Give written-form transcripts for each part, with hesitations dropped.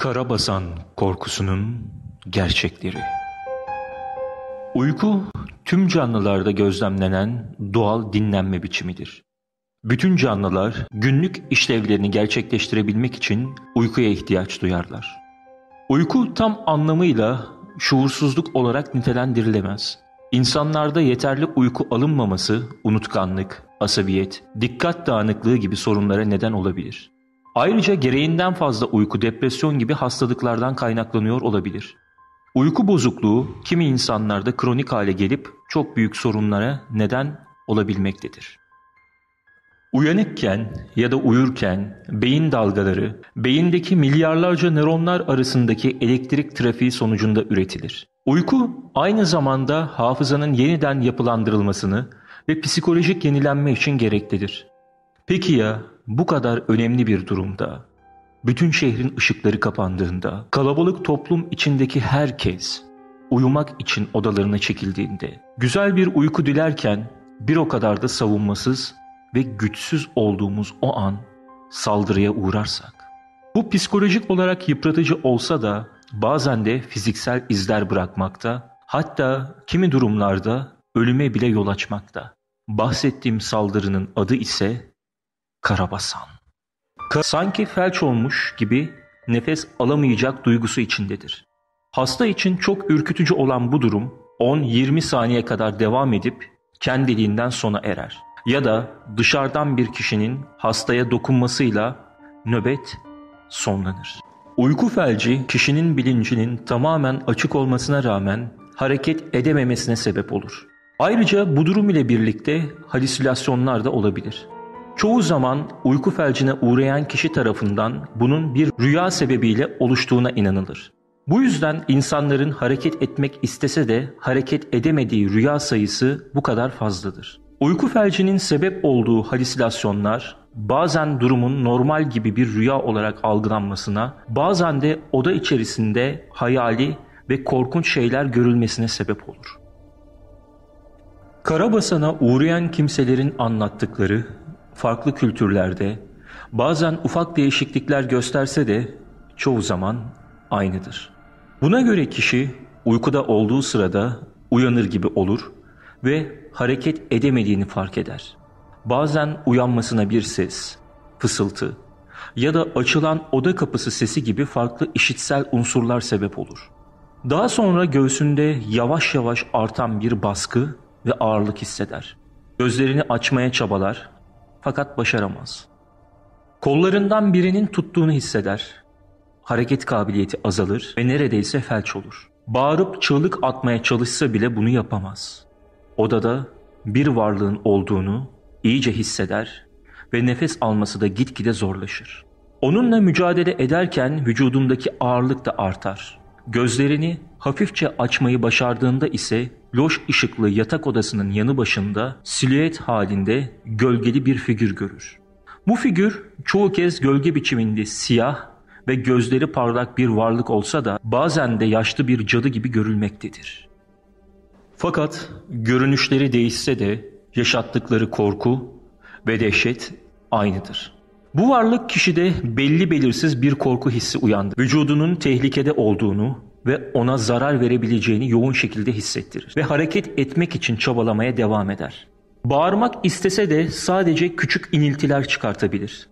Karabasan korkusunun gerçekleri. Uyku tüm canlılarda gözlemlenen doğal dinlenme biçimidir. Bütün canlılar günlük işlevlerini gerçekleştirebilmek için uykuya ihtiyaç duyarlar. Uyku tam anlamıyla şuursuzluk olarak nitelendirilemez. İnsanlarda yeterli uyku alınmaması unutkanlık, asabiyet, dikkat dağınıklığı gibi sorunlara neden olabilir. Ayrıca gereğinden fazla uyku depresyon gibi hastalıklardan kaynaklanıyor olabilir. Uyku bozukluğu kimi insanlarda kronik hale gelip çok büyük sorunlara neden olabilmektedir. Uyanıkken ya da uyurken beyin dalgaları, beyindeki milyarlarca nöronlar arasındaki elektrik trafiği sonucunda üretilir. Uyku aynı zamanda hafızanın yeniden yapılandırılmasını ve psikolojik yenilenme için gereklidir. Peki ya bu kadar önemli bir durumda, bütün şehrin ışıkları kapandığında, kalabalık toplum içindeki herkes uyumak için odalarına çekildiğinde, güzel bir uyku dilerken bir o kadar da savunmasız ve güçsüz olduğumuz o an saldırıya uğrarsak? Bu psikolojik olarak yıpratıcı olsa da bazen de fiziksel izler bırakmakta, hatta kimi durumlarda ölüme bile yol açmakta. Bahsettiğim saldırının adı ise Karabasan. Sanki felç olmuş gibi nefes alamayacak duygusu içindedir. Hasta için çok ürkütücü olan bu durum 10-20 saniye kadar devam edip kendiliğinden sona erer. Ya da dışarıdan bir kişinin hastaya dokunmasıyla nöbet sonlanır. Uyku felci kişinin bilincinin tamamen açık olmasına rağmen hareket edememesine sebep olur. Ayrıca bu durum ile birlikte halüsinasyonlar da olabilir. Çoğu zaman uyku felcine uğrayan kişi tarafından bunun bir rüya sebebiyle oluştuğuna inanılır. Bu yüzden insanların hareket etmek istese de hareket edemediği rüya sayısı bu kadar fazladır. Uyku felcinin sebep olduğu halüsinasyonlar bazen durumun normal gibi bir rüya olarak algılanmasına, bazen de oda içerisinde hayali ve korkunç şeyler görülmesine sebep olur. Karabasan'a uğrayan kimselerin anlattıkları farklı kültürlerde bazen ufak değişiklikler gösterse de çoğu zaman aynıdır. Buna göre kişi uykuda olduğu sırada uyanır gibi olur ve hareket edemediğini fark eder. Bazen uyanmasına bir ses, fısıltı ya da açılan oda kapısı sesi gibi farklı işitsel unsurlar sebep olur. Daha sonra göğsünde yavaş yavaş artan bir baskı ve ağırlık hisseder. Gözlerini açmaya çabalar fakat başaramaz. Kollarından birinin tuttuğunu hisseder. Hareket kabiliyeti azalır ve neredeyse felç olur. Bağırıp çığlık atmaya çalışsa bile bunu yapamaz. Odada bir varlığın olduğunu iyice hisseder ve nefes alması da gitgide zorlaşır. Onunla mücadele ederken vücudundaki ağırlık da artar. Gözlerini hafifçe açmayı başardığında ise loş ışıklı yatak odasının yanı başında silüet halinde gölgeli bir figür görür. Bu figür çoğu kez gölge biçiminde siyah ve gözleri parlak bir varlık olsa da bazen de yaşlı bir cadı gibi görülmektedir. Fakat görünüşleri değişse de yaşattıkları korku ve dehşet aynıdır. Bu varlık kişide belli belirsiz bir korku hissi uyandırır. Vücudunun tehlikede olduğunu ve ona zarar verebileceğini yoğun şekilde hissettirir ve hareket etmek için çabalamaya devam eder. Bağırmak istese de sadece küçük iniltiler çıkartabilir.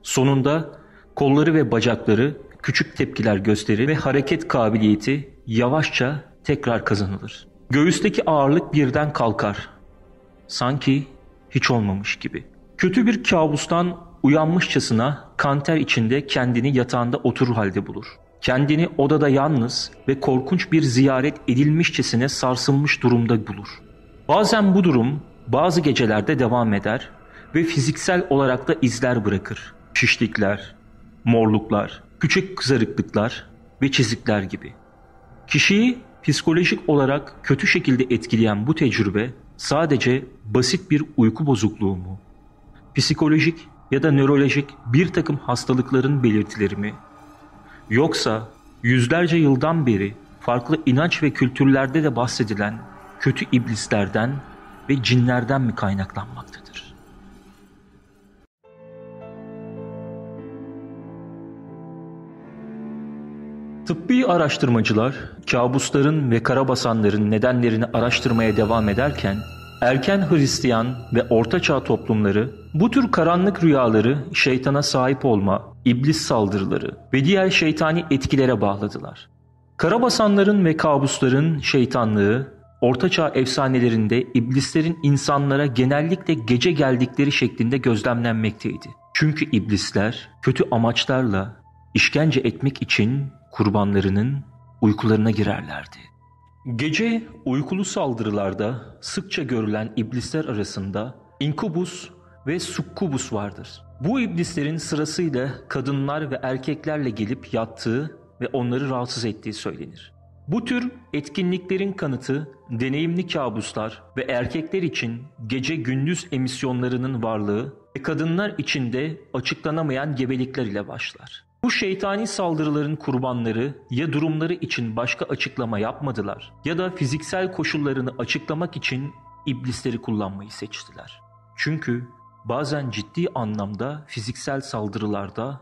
Sonunda kolları ve bacakları küçük tepkiler gösterir ve hareket kabiliyeti yavaşça tekrar kazanılır. Göğüsteki ağırlık birden kalkar. Sanki hiç olmamış gibi. Kötü bir kabustan uyanmışçasına kanter içinde kendini yatağında oturur halde bulur. Kendini odada yalnız ve korkunç bir ziyaret edilmişçesine sarsılmış durumda bulur. Bazen bu durum bazı gecelerde devam eder ve fiziksel olarak da izler bırakır. Şişlikler, morluklar, küçük kızarıklıklar ve çizikler gibi. Kişiyi psikolojik olarak kötü şekilde etkileyen bu tecrübe sadece basit bir uyku bozukluğu mu? Psikolojik ya da nörolojik bir takım hastalıkların belirtileri mi? Yoksa yüzlerce yıldan beri farklı inanç ve kültürlerde de bahsedilen kötü iblislerden ve cinlerden mi kaynaklanmaktadır? Tıbbi araştırmacılar kabusların ve karabasanların nedenlerini araştırmaya devam ederken erken Hristiyan ve Ortaçağ toplumları bu tür karanlık rüyaları şeytana sahip olma, iblis saldırıları ve diğer şeytani etkilere bağladılar. Karabasanların ve kabusların şeytanlığı Ortaçağ efsanelerinde iblislerin insanlara genellikle gece geldikleri şeklinde gözlemlenmekteydi. Çünkü iblisler kötü amaçlarla işkence etmek için kurbanlarının uykularına girerlerdi. Gece uykulu saldırılarda sıkça görülen iblisler arasında inkubus ve sukkubus vardır. Bu iblislerin sırasıyla kadınlar ve erkeklerle gelip yattığı ve onları rahatsız ettiği söylenir. Bu tür etkinliklerin kanıtı deneyimli kabuslar ve erkekler için gece gündüz emisyonlarının varlığı ve kadınlar için de açıklanamayan gebelikler ile başlar. Bu şeytani saldırıların kurbanları ya durumları için başka açıklama yapmadılar ya da fiziksel koşullarını açıklamak için iblisleri kullanmayı seçtiler. Çünkü bazen ciddi anlamda fiziksel saldırılarda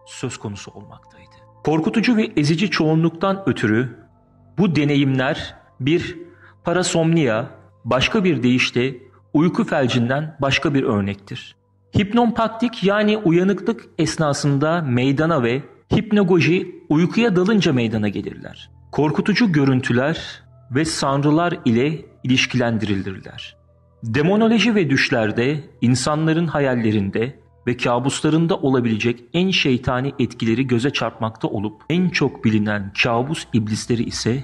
söz konusu olmaktaydı. Korkutucu ve ezici çoğunluktan ötürü bu deneyimler bir parasomnia, başka bir deyişle uyku felcinden başka bir örnektir. Hipnompaktik yani uyanıklık esnasında meydana ve hipnagoji uykuya dalınca meydana gelirler. Korkutucu görüntüler ve sanrılar ile ilişkilendirilirler. Demonoloji ve düşlerde insanların hayallerinde ve kabuslarında olabilecek en şeytani etkileri göze çarpmakta olup en çok bilinen kabus iblisleri ise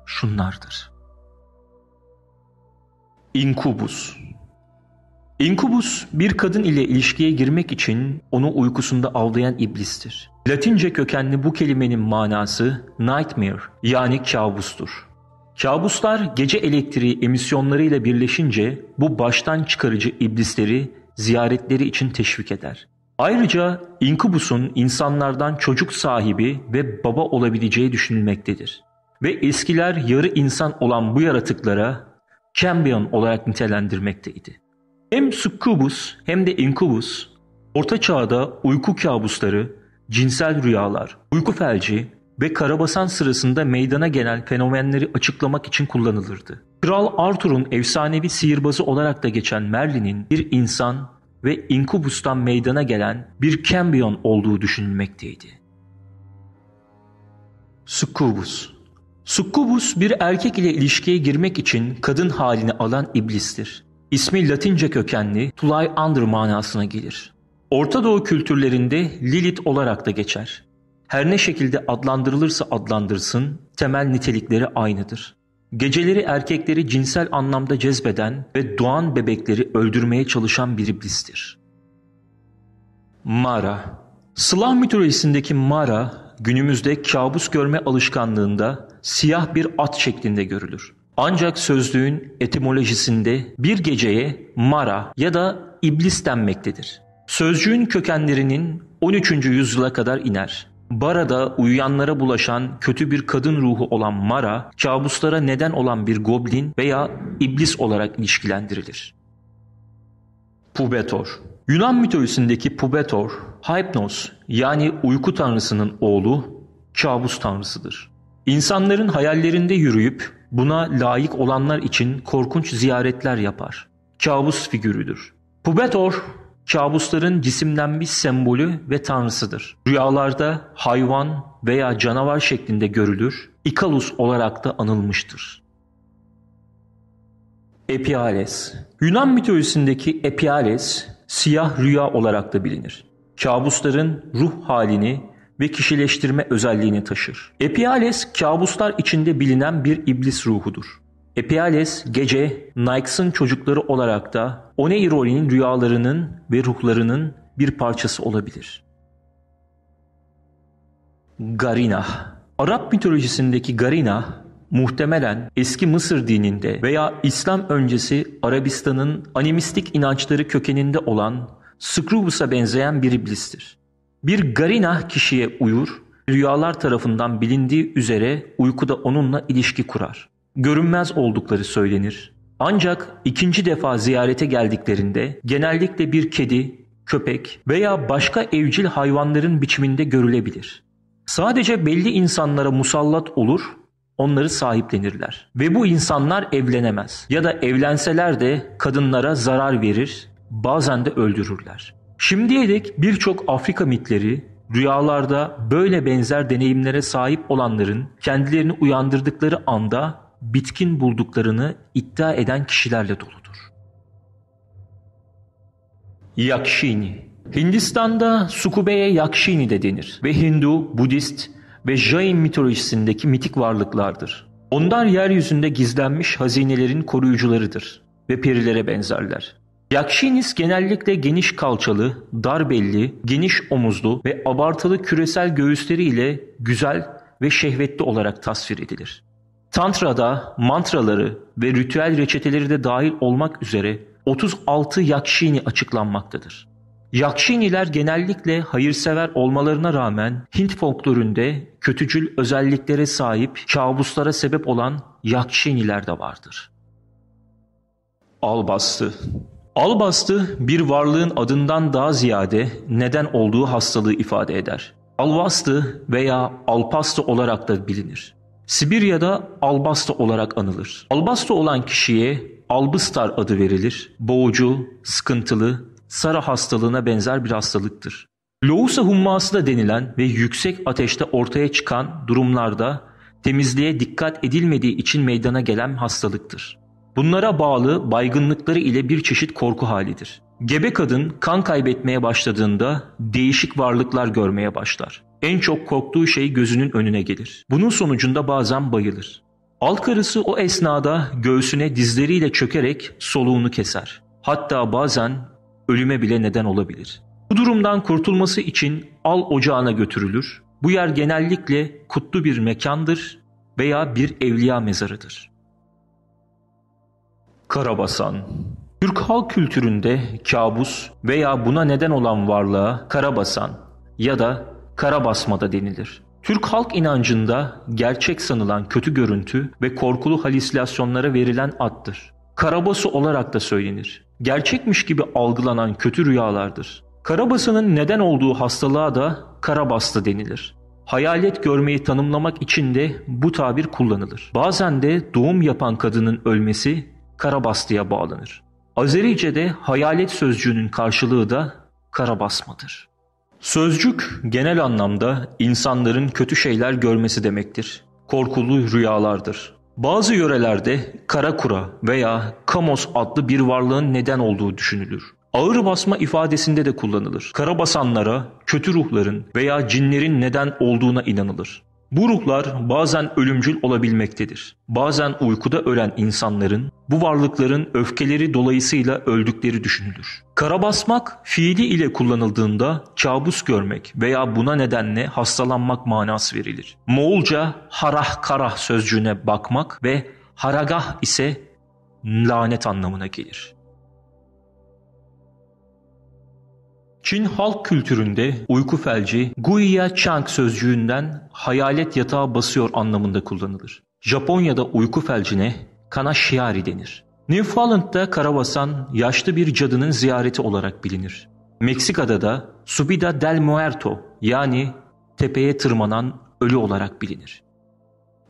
şunlardır. İnkubus. İnkubus bir kadın ile ilişkiye girmek için onu uykusunda avlayan iblistir. Latince kökenli bu kelimenin manası nightmare yani kabustur. Kabuslar gece elektriği emisyonlarıyla birleşince bu baştan çıkarıcı iblisleri ziyaretleri için teşvik eder. Ayrıca inkubusun insanlardan çocuk sahibi ve baba olabileceği düşünülmektedir. Ve eskiler yarı insan olan bu yaratıklara Cambion olarak nitelendirmekteydi. Hem succubus hem de incubus, Orta Çağ'da uyku kabusları, cinsel rüyalar, uyku felci ve karabasan sırasında meydana gelen fenomenleri açıklamak için kullanılırdı. Kral Arthur'un efsanevi sihirbazı olarak da geçen Merlin'in bir insan ve inkubustan meydana gelen bir Cambion olduğu düşünülmekteydi. Succubus. Succubus bir erkek ile ilişkiye girmek için kadın halini alan iblistir. İsmi Latince kökenli to lie under manasına gelir. Orta Doğu kültürlerinde Lilith olarak da geçer. Her ne şekilde adlandırılırsa adlandırsın temel nitelikleri aynıdır. Geceleri erkekleri cinsel anlamda cezbeden ve doğan bebekleri öldürmeye çalışan bir iblistir. Mara. Slav mitolojisindeki Mara günümüzde kabus görme alışkanlığında siyah bir at şeklinde görülür. Ancak sözlüğün etimolojisinde bir geceye Mara ya da iblis denmektedir. Sözcüğün kökenlerinin 13. yüzyıla kadar iner. Bara'da uyuyanlara bulaşan kötü bir kadın ruhu olan Mara, kabuslara neden olan bir goblin veya iblis olarak ilişkilendirilir. Pubetor. Yunan mitolojisindeki Pubetor, Hypnos yani uyku tanrısının oğlu, kabus tanrısıdır. İnsanların hayallerinde yürüyüp buna layık olanlar için korkunç ziyaretler yapar. Kabus figürüdür. Pubetor, kabusların cisimlenmiş sembolü ve tanrısıdır. Rüyalarda hayvan veya canavar şeklinde görülür, Ikalus olarak da anılmıştır. Epiales. Yunan mitolojisindeki Epiales, siyah rüya olarak da bilinir. Kabusların ruh halini ve kişileştirme özelliğini taşır. Epiales, kabuslar içinde bilinen bir iblis ruhudur. Epiales, gece Nyx'ın çocukları olarak da Oneironi'nin rüyalarının ve ruhlarının bir parçası olabilir. Garinah. Arap mitolojisindeki Garinah, muhtemelen eski Mısır dininde veya İslam öncesi Arabistan'ın animistik inançları kökeninde olan Scrubus'a benzeyen bir iblistir. Bir Garinah kişiye uyur, rüyalar tarafından bilindiği üzere uykuda onunla ilişki kurar. Görünmez oldukları söylenir. Ancak ikinci defa ziyarete geldiklerinde genellikle bir kedi, köpek veya başka evcil hayvanların biçiminde görülebilir. Sadece belli insanlara musallat olur, onları sahiplenirler. Ve bu insanlar evlenemez. Ya da evlenseler de kadınlara zarar verir, bazen de öldürürler. Şimdiye dek birçok Afrika mitleri, rüyalarda böyle benzer deneyimlere sahip olanların kendilerini uyandırdıkları anda bitkin bulduklarını iddia eden kişilerle doludur. Yakşini. Hindistan'da Sukubeye Yakşini de denir ve Hindu, Budist ve Jain mitolojisindeki mitik varlıklardır. Onlar yeryüzünde gizlenmiş hazinelerin koruyucularıdır ve perilere benzerler. Yakshinis genellikle geniş kalçalı, dar belli, geniş omuzlu ve abartılı küresel göğüsleriyle güzel ve şehvetli olarak tasvir edilir. Tantra'da mantraları ve ritüel reçeteleri de dahil olmak üzere 36 Yakshini açıklanmaktadır. Yakshiniler genellikle hayırsever olmalarına rağmen Hint folkloründe kötücül özelliklere sahip kabuslara sebep olan Yakshiniler de vardır. Albastı. Albastı bir varlığın adından daha ziyade neden olduğu hastalığı ifade eder. Alvastı veya alpastı olarak da bilinir. Sibirya'da albastı olarak anılır. Albastı olan kişiye albıstar adı verilir. Boğucu, sıkıntılı, Sara hastalığına benzer bir hastalıktır. Lousa humması da denilen ve yüksek ateşte ortaya çıkan durumlarda temizliğe dikkat edilmediği için meydana gelen hastalıktır. Bunlara bağlı baygınlıkları ile bir çeşit korku halidir. Gebe kadın kan kaybetmeye başladığında değişik varlıklar görmeye başlar. En çok korktuğu şey gözünün önüne gelir. Bunun sonucunda bazen bayılır. Al karısı o esnada göğsüne dizleriyle çökerek soluğunu keser. Hatta bazen ölüme bile neden olabilir. Bu durumdan kurtulması için al ocağına götürülür. Bu yer genellikle kutlu bir mekandır veya bir evliya mezarıdır. Karabasan. Türk halk kültüründe kabus veya buna neden olan varlığa karabasan ya da karabasma da denilir. Türk halk inancında gerçek sanılan kötü görüntü ve korkulu halüsinasyonlara verilen addır. Karabasu olarak da söylenir. Gerçekmiş gibi algılanan kötü rüyalardır. Karabasanın neden olduğu hastalığa da karabastı denilir. Hayalet görmeyi tanımlamak için de bu tabir kullanılır. Bazen de doğum yapan kadının ölmesi karabastıya bağlanır. Azerice'de hayalet sözcüğünün karşılığı da karabasmadır. Sözcük genel anlamda insanların kötü şeyler görmesi demektir. Korkulu rüyalardır. Bazı yörelerde karakura veya kamos adlı bir varlığın neden olduğu düşünülür. Ağır basma ifadesinde de kullanılır. Karabasanlara kötü ruhların veya cinlerin neden olduğuna inanılır. Bu ruhlar bazen ölümcül olabilmektedir. Bazen uykuda ölen insanların bu varlıkların öfkeleri dolayısıyla öldükleri düşünülür. Karabasmak fiili ile kullanıldığında kabus görmek veya buna nedenle hastalanmak manası verilir. Moğolca harah karah sözcüğüne bakmak ve haragah ise lanet anlamına gelir. Çin halk kültüründe uyku felci Guiya Chang sözcüğünden hayalet yatağa basıyor anlamında kullanılır. Japonya'da uyku felcine Kanashiari denir. Newfoundland'da karabasan yaşlı bir cadının ziyareti olarak bilinir. Meksika'da da Subida del Muerto yani tepeye tırmanan ölü olarak bilinir.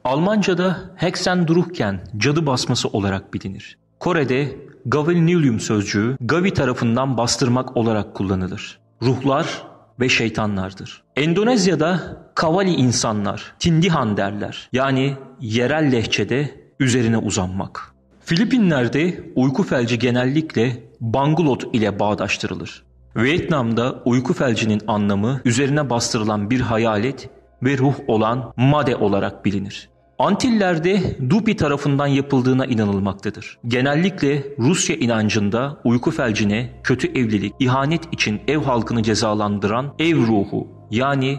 Almanca'da Hexendurken cadı basması olarak bilinir. Kore'de Gavelnilyum sözcüğü Gavi tarafından bastırmak olarak kullanılır. Ruhlar ve şeytanlardır. Endonezya'da Kavali insanlar, Tindihan derler. Yani yerel lehçede üzerine uzanmak. Filipinler'de uyku felci genellikle Banglot ile bağdaştırılır. Vietnam'da uyku felcinin anlamı üzerine bastırılan bir hayalet ve ruh olan Made olarak bilinir. Antiller'de Dupi tarafından yapıldığına inanılmaktadır. Genellikle Rusya inancında uyku felcine kötü evlilik, ihanet için ev halkını cezalandıran ev ruhu yani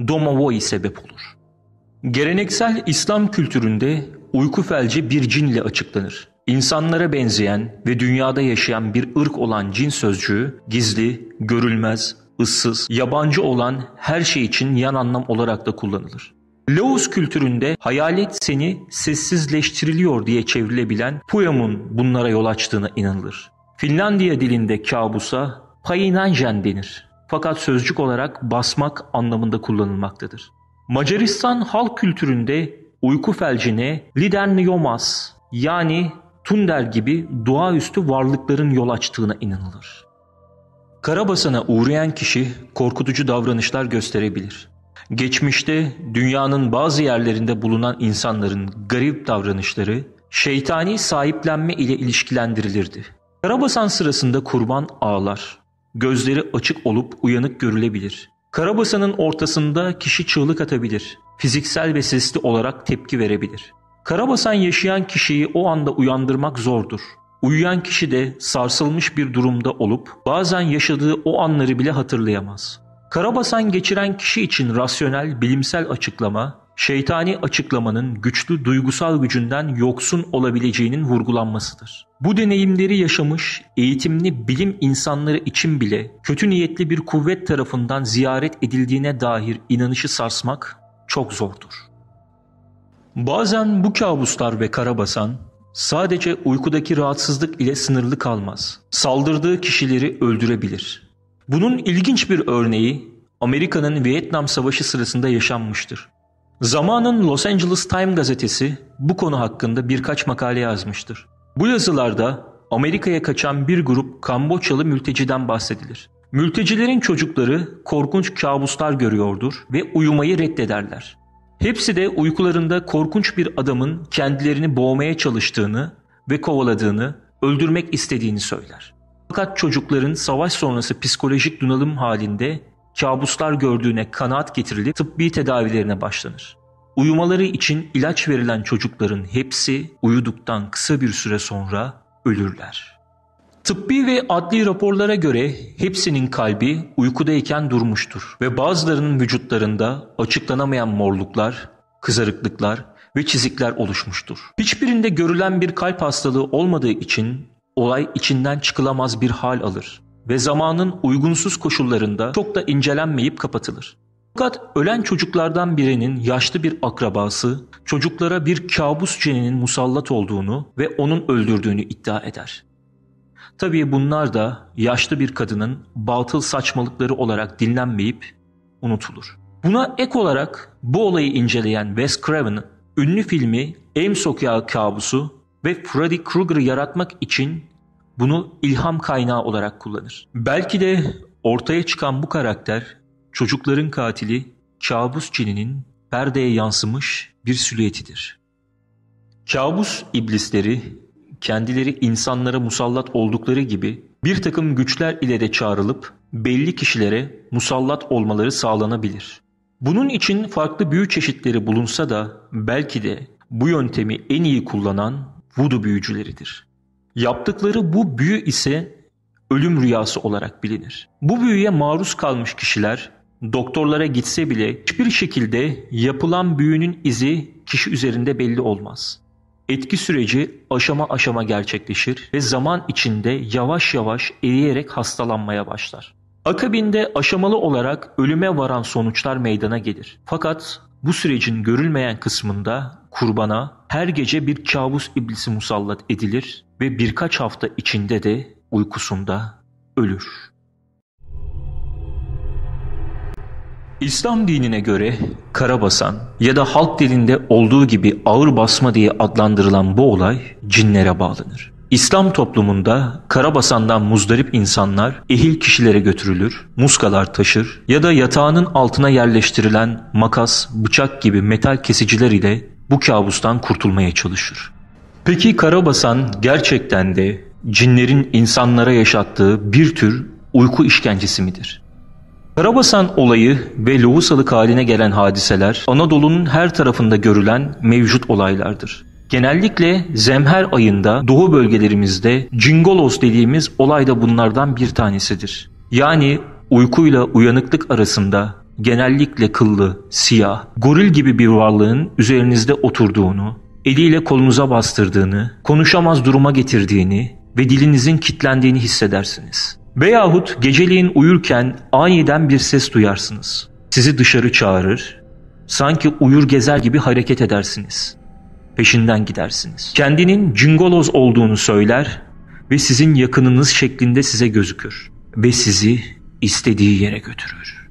domovoi sebep olur. Geleneksel İslam kültüründe uyku felci bir cin ile açıklanır. İnsanlara benzeyen ve dünyada yaşayan bir ırk olan cin sözcüğü gizli, görülmez, ıssız, yabancı olan her şey için yan anlam olarak da kullanılır. Laos kültüründe hayalet seni sessizleştiriliyor diye çevrilebilen Puyam'ın bunlara yol açtığına inanılır. Finlandiya dilinde kabusa Painanjen denir. Fakat sözcük olarak basmak anlamında kullanılmaktadır. Macaristan halk kültüründe uyku felcine liderniomas yani tunder gibi doğaüstü varlıkların yol açtığına inanılır. Karabasan'a uğrayan kişi korkutucu davranışlar gösterebilir. Geçmişte dünyanın bazı yerlerinde bulunan insanların garip davranışları şeytani sahiplenme ile ilişkilendirilirdi. Karabasan sırasında kurban ağlar, gözleri açık olup uyanık görülebilir. Karabasanın ortasında kişi çığlık atabilir, fiziksel ve sesli olarak tepki verebilir. Karabasan yaşayan kişiyi o anda uyandırmak zordur. Uyuyan kişi de sarsılmış bir durumda olup bazen yaşadığı o anları bile hatırlayamaz. Karabasan geçiren kişi için rasyonel, bilimsel açıklama, şeytani açıklamanın güçlü duygusal gücünden yoksun olabileceğinin vurgulanmasıdır. Bu deneyimleri yaşamış, eğitimli bilim insanları için bile kötü niyetli bir kuvvet tarafından ziyaret edildiğine dair inanışı sarsmak çok zordur. Bazen bu kabuslar ve Karabasan sadece uykudaki rahatsızlık ile sınırlı kalmaz. Saldırdığı kişileri öldürebilir. Bunun ilginç bir örneği Amerika'nın Vietnam Savaşı sırasında yaşanmıştır. Zamanın Los Angeles Times gazetesi bu konu hakkında birkaç makale yazmıştır. Bu yazılarda Amerika'ya kaçan bir grup Kamboçyalı mülteciden bahsedilir. Mültecilerin çocukları korkunç kabuslar görüyordur ve uyumayı reddederler. Hepsi de uykularında korkunç bir adamın kendilerini boğmaya çalıştığını ve kovaladığını, öldürmek istediğini söyler. Fakat çocukların savaş sonrası psikolojik bunalım halinde kabuslar gördüğüne kanaat getirilip tıbbi tedavilerine başlanır. Uyumaları için ilaç verilen çocukların hepsi uyuduktan kısa bir süre sonra ölürler. Tıbbi ve adli raporlara göre hepsinin kalbi uykudayken durmuştur ve bazılarının vücutlarında açıklanamayan morluklar, kızarıklıklar ve çizikler oluşmuştur. Hiçbirinde görülen bir kalp hastalığı olmadığı için olay içinden çıkılamaz bir hal alır ve zamanın uygunsuz koşullarında çok da incelenmeyip kapatılır. Fakat ölen çocuklardan birinin yaşlı bir akrabası çocuklara bir kabus cininin musallat olduğunu ve onun öldürdüğünü iddia eder. Tabii bunlar da yaşlı bir kadının batıl saçmalıkları olarak dinlenmeyip unutulur. Buna ek olarak bu olayı inceleyen Wes Craven'ın ünlü filmi Elm Sokağı Kabusu ve Freddy Krueger'ı yaratmak için bunu ilham kaynağı olarak kullanır. Belki de ortaya çıkan bu karakter çocukların katili kabus cininin perdeye yansımış bir silüetidir. Kabus iblisleri kendileri insanlara musallat oldukları gibi bir takım güçler ile de çağrılıp belli kişilere musallat olmaları sağlanabilir. Bunun için farklı büyü çeşitleri bulunsa da belki de bu yöntemi en iyi kullanan voodoo büyücüleridir. Yaptıkları bu büyü ise ölüm rüyası olarak bilinir. Bu büyüye maruz kalmış kişiler doktorlara gitse bile hiçbir şekilde yapılan büyünün izi kişi üzerinde belli olmaz. Etki süreci aşama aşama gerçekleşir ve zaman içinde yavaş yavaş eriyerek hastalanmaya başlar. Akabinde aşamalı olarak ölüme varan sonuçlar meydana gelir. Fakat bu sürecin görülmeyen kısmında kurbana her gece bir kabus iblisi musallat edilir ve birkaç hafta içinde de uykusunda ölür. İslam dinine göre karabasan ya da halk dilinde olduğu gibi ağır basma diye adlandırılan bu olay cinlere bağlanır. İslam toplumunda karabasandan muzdarip insanlar ehil kişilere götürülür, muskalar taşır ya da yatağının altına yerleştirilen makas, bıçak gibi metal kesiciler ile bu kabustan kurtulmaya çalışır. Peki karabasan gerçekten de cinlerin insanlara yaşattığı bir tür uyku işkencesi midir? Karabasan olayı ve lohusalık haline gelen hadiseler Anadolu'nun her tarafında görülen mevcut olaylardır. Genellikle zemher ayında doğu bölgelerimizde cingolos dediğimiz olay da bunlardan bir tanesidir. Yani uykuyla uyanıklık arasında genellikle kıllı, siyah, goril gibi bir varlığın üzerinizde oturduğunu, eliyle kolunuza bastırdığını, konuşamaz duruma getirdiğini ve dilinizin kilitlendiğini hissedersiniz. Veyahut geceleyin uyurken aniden bir ses duyarsınız. Sizi dışarı çağırır, sanki uyur gezer gibi hareket edersiniz. Peşinden gidersiniz. Kendinin cingoloz olduğunu söyler ve sizin yakınınız şeklinde size gözükür ve sizi istediği yere götürür.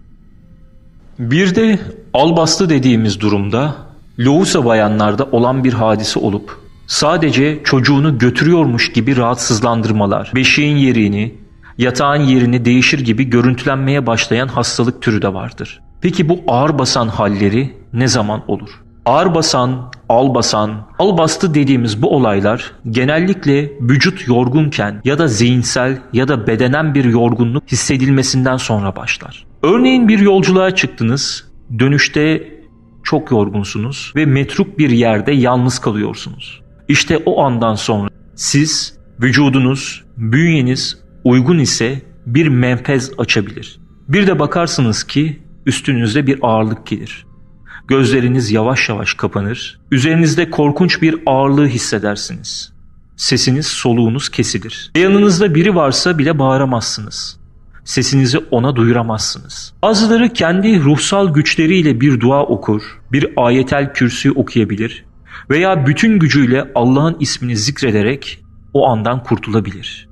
Bir de Albastı dediğimiz durumda lohusa bayanlarda olan bir hadise olup sadece çocuğunu götürüyormuş gibi rahatsızlandırmalar, beşiğin yerini, yatağın yerini değişir gibi görüntülenmeye başlayan hastalık türü de vardır. Peki bu ağır basan halleri ne zaman olur? Ağır basan, albastı dediğimiz bu olaylar genellikle vücut yorgunken ya da zihinsel ya da bedenen bir yorgunluk hissedilmesinden sonra başlar. Örneğin bir yolculuğa çıktınız, dönüşte çok yorgunsunuz ve metruk bir yerde yalnız kalıyorsunuz. İşte o andan sonra siz, vücudunuz, bünyeniz uygun ise bir menfez açabilir. Bir de bakarsınız ki üstünüzde bir ağırlık gelir. Gözleriniz yavaş yavaş kapanır, üzerinizde korkunç bir ağırlığı hissedersiniz. Sesiniz, soluğunuz kesilir. Yanınızda biri varsa bile bağıramazsınız. Sesinizi ona duyuramazsınız. Bazıları kendi ruhsal güçleriyle bir dua okur, bir ayetel kürsü okuyabilir veya bütün gücüyle Allah'ın ismini zikrederek o andan kurtulabilir.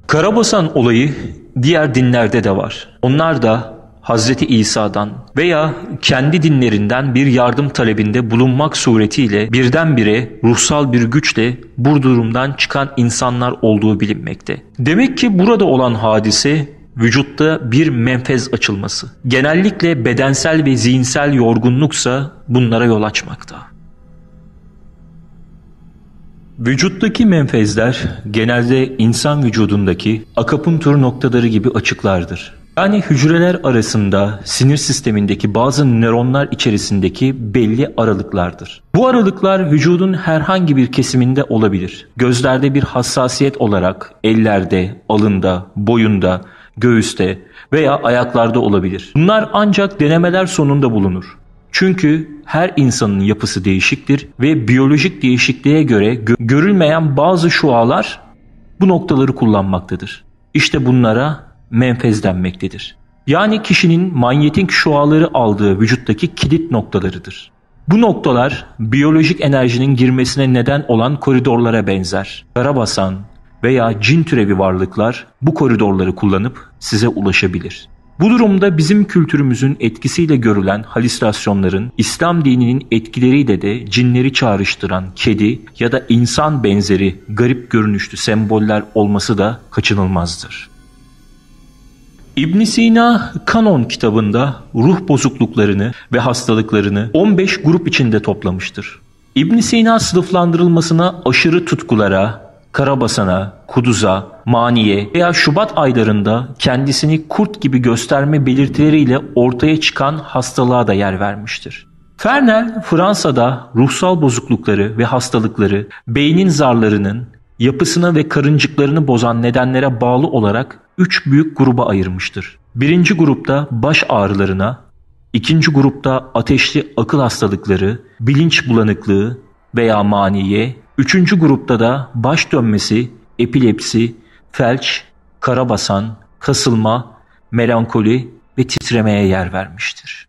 Karabasan olayı diğer dinlerde de var. Onlar da Hazreti İsa'dan veya kendi dinlerinden bir yardım talebinde bulunmak suretiyle birdenbire ruhsal bir güçle bu durumdan çıkan insanlar olduğu bilinmekte. Demek ki burada olan hadise vücutta bir menfez açılması. Genellikle bedensel ve zihinsel yorgunluksa bunlara yol açmakta. Vücuttaki menfezler genelde insan vücudundaki akupunktur noktaları gibi açıklardır. Yani hücreler arasında sinir sistemindeki bazı nöronlar içerisindeki belli aralıklardır. Bu aralıklar vücudun herhangi bir kesiminde olabilir. Gözlerde bir hassasiyet olarak ellerde, alında, boyunda, göğüste veya ayaklarda olabilir. Bunlar ancak denemeler sonunda bulunur. Çünkü her insanın yapısı değişiktir ve biyolojik değişikliğe göre görülmeyen bazı şualar bu noktaları kullanmaktadır. İşte bunlara menfez denmektedir. Yani kişinin manyetik şuaları aldığı vücuttaki kilit noktalarıdır. Bu noktalar biyolojik enerjinin girmesine neden olan koridorlara benzer. Karabasan veya cin türevi varlıklar bu koridorları kullanıp size ulaşabilir. Bu durumda bizim kültürümüzün etkisiyle görülen halüsinasyonların İslam dininin etkileriyle de cinleri çağrıştıran kedi ya da insan benzeri garip görünüşlü semboller olması da kaçınılmazdır. İbn Sina Kanon kitabında ruh bozukluklarını ve hastalıklarını 15 grup içinde toplamıştır. İbn Sina sınıflandırılmasına aşırı tutkulara, karabasana, kuduza, maniye veya Şubat aylarında kendisini kurt gibi gösterme belirtileriyle ortaya çıkan hastalığa da yer vermiştir. Fernel, Fransa'da ruhsal bozuklukları ve hastalıkları beynin zarlarının yapısını ve karıncıklarını bozan nedenlere bağlı olarak 3 büyük gruba ayırmıştır. Birinci grupta baş ağrılarına, ikinci grupta ateşli akıl hastalıkları, bilinç bulanıklığı veya maniye, üçüncü grupta da baş dönmesi, epilepsi, felç, karabasan, kasılma, melankoli ve titremeye yer vermiştir.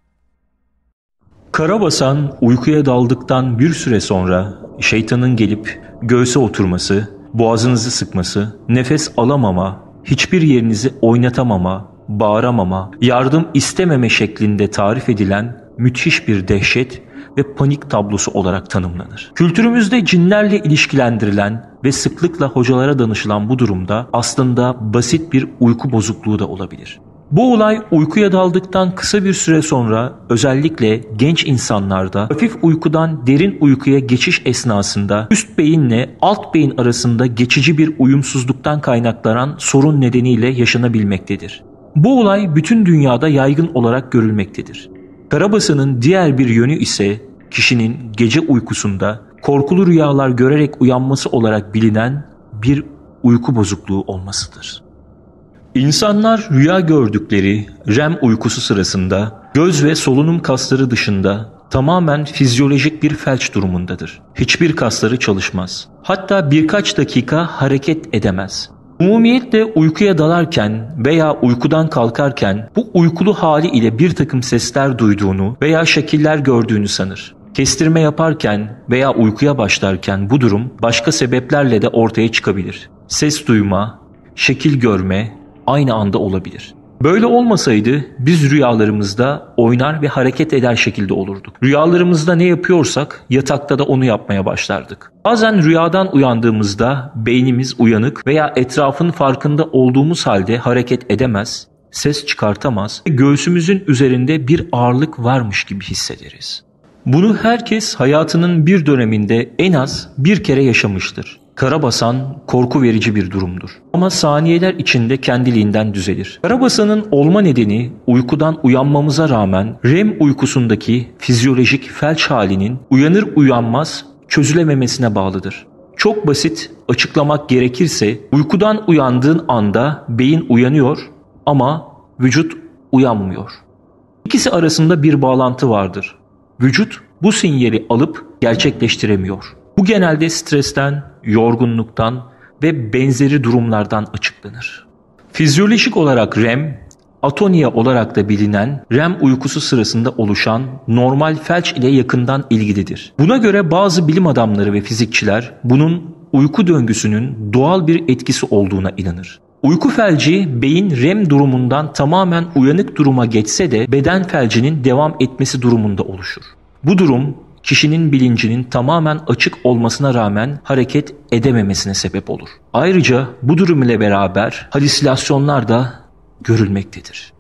Karabasan uykuya daldıktan bir süre sonra şeytanın gelip göğse oturması, boğazınızı sıkması, nefes alamama, hiçbir yerinizi oynatamama, bağıramama, yardım istememe şeklinde tarif edilen müthiş bir dehşet ve panik tablosu olarak tanımlanır. Kültürümüzde cinlerle ilişkilendirilen ve sıklıkla hocalara danışılan bu durumda aslında basit bir uyku bozukluğu da olabilir. Bu olay uykuya daldıktan kısa bir süre sonra özellikle genç insanlarda hafif uykudan derin uykuya geçiş esnasında üst beyinle alt beyin arasında geçici bir uyumsuzluktan kaynaklanan sorun nedeniyle yaşanabilmektedir. Bu olay bütün dünyada yaygın olarak görülmektedir. Karabasanın diğer bir yönü ise kişinin gece uykusunda korkulu rüyalar görerek uyanması olarak bilinen bir uyku bozukluğu olmasıdır. İnsanlar rüya gördükleri REM uykusu sırasında göz ve solunum kasları dışında tamamen fizyolojik bir felç durumundadır. Hiçbir kasları çalışmaz. Hatta birkaç dakika hareket edemez. Umumiyetle uykuya dalarken veya uykudan kalkarken bu uykulu hali ile bir takım sesler duyduğunu veya şekiller gördüğünü sanır. Kestirme yaparken veya uykuya başlarken bu durum başka sebeplerle de ortaya çıkabilir. Ses duyma, şekil görme aynı anda olabilir. Böyle olmasaydı biz rüyalarımızda oynar ve hareket eder şekilde olurduk. Rüyalarımızda ne yapıyorsak yatakta da onu yapmaya başlardık. Bazen rüyadan uyandığımızda beynimiz uyanık veya etrafın farkında olduğumuz halde hareket edemez, ses çıkartamaz ve göğsümüzün üzerinde bir ağırlık varmış gibi hissederiz. Bunu herkes hayatının bir döneminde en az bir kere yaşamıştır. Karabasan korku verici bir durumdur. Ama saniyeler içinde kendiliğinden düzelir. Karabasanın olma nedeni uykudan uyanmamıza rağmen REM uykusundaki fizyolojik felç halinin uyanır uyanmaz çözülememesine bağlıdır. Çok basit açıklamak gerekirse uykudan uyandığın anda beyin uyanıyor ama vücut uyanmıyor. İkisi arasında bir bağlantı vardır. Vücut bu sinyali alıp gerçekleştiremiyor. Bu genelde stresten, yorgunluktan ve benzeri durumlardan açıklanır. Fizyolojik olarak REM, atonia olarak da bilinen REM uykusu sırasında oluşan normal felç ile yakından ilgilidir. Buna göre bazı bilim adamları ve fizikçiler bunun uyku döngüsünün doğal bir etkisi olduğuna inanır. Uyku felci beyin REM durumundan tamamen uyanık duruma geçse de beden felcinin devam etmesi durumunda oluşur. Bu durum kişinin bilincinin tamamen açık olmasına rağmen hareket edememesine sebep olur. Ayrıca bu durum ile beraber halüsinasyonlar da görülmektedir.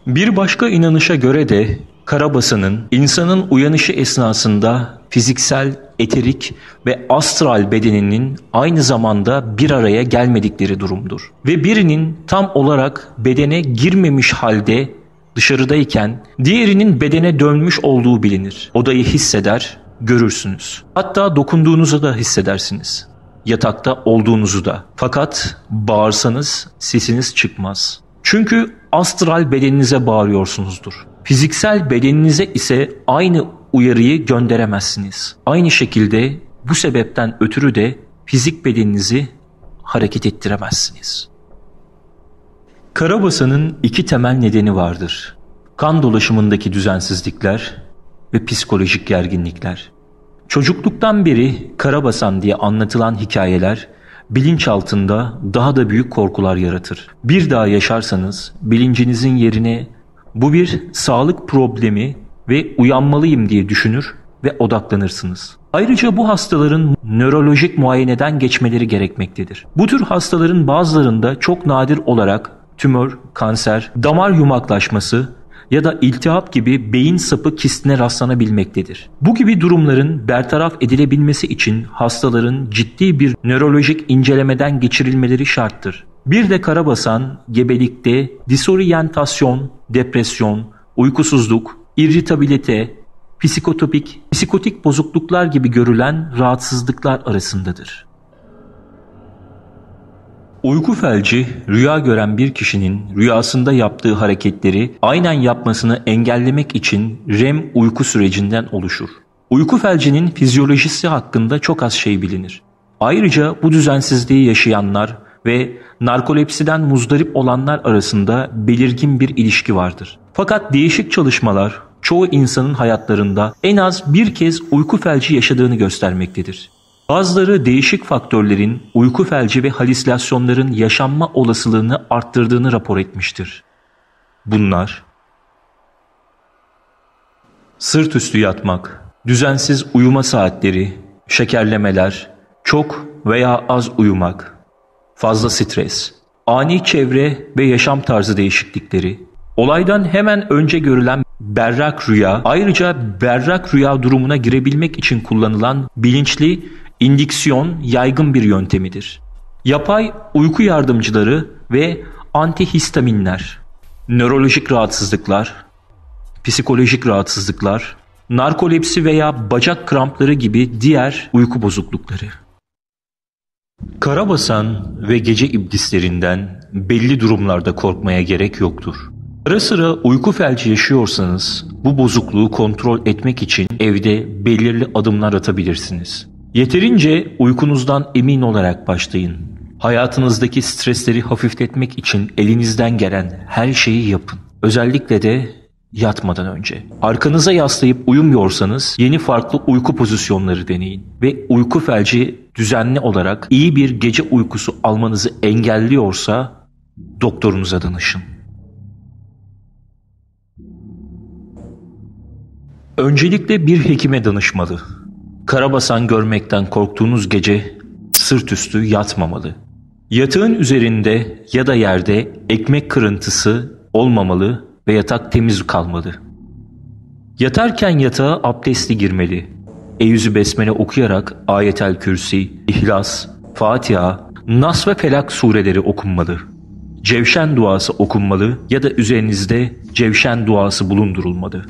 Bir başka inanışa göre de karabasanın insanın uyanışı esnasında fiziksel, eterik ve astral bedeninin aynı zamanda bir araya gelmedikleri durumdur. Ve birinin tam olarak bedene girmemiş halde dışarıdayken diğerinin bedene dönmüş olduğu bilinir. Odayı hisseder, görürsünüz. Hatta dokunduğunuzu da hissedersiniz. Yatakta olduğunuzu da. Fakat bağırsanız sesiniz çıkmaz. Çünkü astral bedeninize bağırıyorsunuzdur. Fiziksel bedeninize ise aynı uyarıyı gönderemezsiniz. Aynı şekilde bu sebepten ötürü de fizik bedeninizi hareket ettiremezsiniz. Karabasanın iki temel nedeni vardır. Kan dolaşımındaki düzensizlikler ve psikolojik gerginlikler. Çocukluktan beri karabasan diye anlatılan hikayeler bilinçaltında daha da büyük korkular yaratır. Bir daha yaşarsanız bilincinizin yerine bu bir sağlık problemi ve uyanmalıyım diye düşünür ve odaklanırsınız. Ayrıca bu hastaların nörolojik muayeneden geçmeleri gerekmektedir. Bu tür hastaların bazılarında çok nadir olarak tümör, kanser, damar yumaklaşması ya da iltihap gibi beyin sapı kistine rastlanabilmektedir. Bu gibi durumların bertaraf edilebilmesi için hastaların ciddi bir nörolojik incelemeden geçirilmeleri şarttır. Bir de karabasan, gebelikte disorientasyon, depresyon, uykusuzluk, irritabilite, psikotik bozukluklar gibi görülen rahatsızlıklar arasındadır. Uyku felci, rüya gören bir kişinin rüyasında yaptığı hareketleri aynen yapmasını engellemek için REM uyku sürecinden oluşur. Uyku felcinin fizyolojisi hakkında çok az şey bilinir. Ayrıca bu düzensizliği yaşayanlar ve narkolepsiden muzdarip olanlar arasında belirgin bir ilişki vardır. Fakat değişik çalışmalar çoğu insanın hayatlarında en az bir kez uyku felci yaşadığını göstermektedir. Bazıları değişik faktörlerin uyku felci ve halüsinasyonların yaşanma olasılığını arttırdığını rapor etmiştir. Bunlar: sırt üstü yatmak, düzensiz uyuma saatleri, şekerlemeler, çok veya az uyumak, fazla stres, ani çevre ve yaşam tarzı değişiklikleri, olaydan hemen önce görülen berrak rüya, ayrıca berrak rüya durumuna girebilmek için kullanılan bilinçli indüksiyon yaygın bir yöntemidir. Yapay uyku yardımcıları ve antihistaminler, nörolojik rahatsızlıklar, psikolojik rahatsızlıklar, narkolepsi veya bacak krampları gibi diğer uyku bozuklukları. Karabasan ve gece iblislerinden belli durumlarda korkmaya gerek yoktur. Ara sıra uyku felci yaşıyorsanız bu bozukluğu kontrol etmek için evde belirli adımlar atabilirsiniz. Yeterince uykunuzdan emin olarak başlayın. Hayatınızdaki stresleri hafifletmek için elinizden gelen her şeyi yapın. Özellikle de yatmadan önce. Arkanıza yaslayıp uyumuyorsanız yeni farklı uyku pozisyonları deneyin. Ve uyku felci düzenli olarak iyi bir gece uykusu almanızı engelliyorsa doktorunuza danışın. Öncelikle bir hekime danışmalı. Karabasan görmekten korktuğunuz gece sırt üstü yatmamalı. Yatağın üzerinde ya da yerde ekmek kırıntısı olmamalı ve yatak temiz kalmalı. Yatarken yatağa abdestli girmeli. Eyüzü Besmele okuyarak Ayetel Kürsi, İhlas, Fatiha, Nas ve Felak sureleri okunmalı. Cevşen duası okunmalı ya da üzerinizde cevşen duası bulundurulmalı.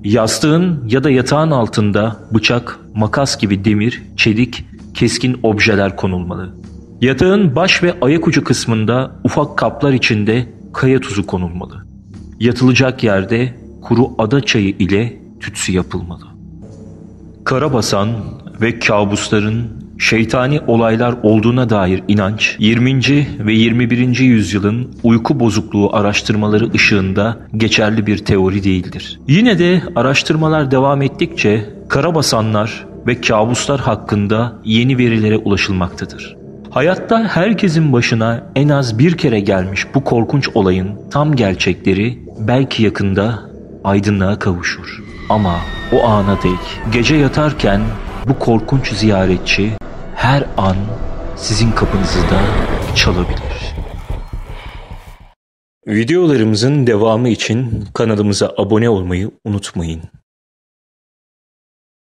Yastığın ya da yatağın altında bıçak, makas gibi demir, çelik, keskin objeler konulmalı. Yatağın baş ve ayak ucu kısmında ufak kaplar içinde kaya tuzu konulmalı. Yatılacak yerde kuru ada çayı ile tütsü yapılmalı. Karabasan ve kabusların şeytani olaylar olduğuna dair inanç 20. ve 21. yüzyılın uyku bozukluğu araştırmaları ışığında geçerli bir teori değildir. Yine de araştırmalar devam ettikçe karabasanlar ve kabuslar hakkında yeni verilere ulaşılmaktadır. Hayatta herkesin başına en az bir kere gelmiş bu korkunç olayın tam gerçekleri belki yakında aydınlığa kavuşur. Ama o ana dek gece yatarken bu korkunç ziyaretçi her an sizin kapınızı da çalabilir. Videolarımızın devamı için kanalımıza abone olmayı unutmayın.